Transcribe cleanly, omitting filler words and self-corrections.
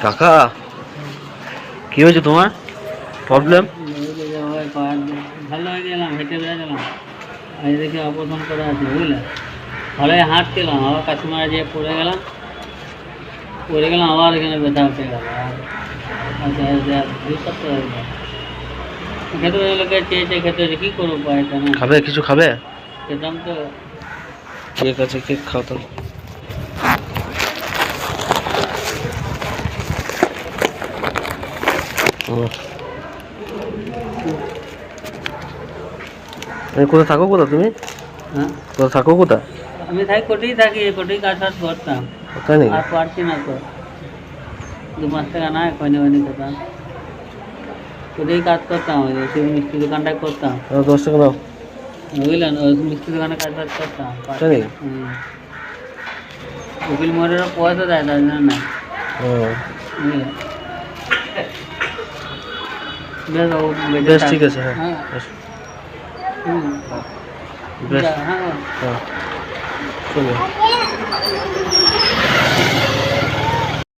কাকা, কি হয়েছে তোমার? প্রবলেম? ভালো হয়ে গেলাম, হেঁটে বেড়ালাম, আজ দেখি অপারেশন করা আছে বুঝলে। ভালো হাঁটছিলাম, আবার কাকিমারা যেয়ে পড়ে গেলাম, আবার এখানে ব্যথা উঠে গেল। আচ্ছা 2 সপ্তাহ হয়ে গেল। খেতে লোকে চেয়েছে, খেতে হয়েছে, কী করবো পায়েটা না। খাবে? কিছু খাবে? খেতাম তো। কেক আছে, কেক খাও তো। কোথায় থাকো? তুমি হ্যাঁ, কোথায় থাকো? আমি কোটেই থাকি, কোটেই কাজ ফাজ করতাম। তাই নাকি? আর পারছি না তো, 2 মাস টাকা না খয়নি খেতাম, কোটেই কাজ করতাম, ওই যে মিষ্টি দোকানটায় করতাম। 10 টাকা দাও। বুঝলেন, ওই মিষ্টি দোকানে কাজ ফাজ করতাম। তাই নাকি? উকিল মোড়েরও পয়সা দেয়, তার জন্য না। বুঝলেন, বেশ, ঠিক আছে। হ্যাঁ, হ্যাঁ, বেশ। বেশ। হ্যাঁ। হ্যাঁ, চলো।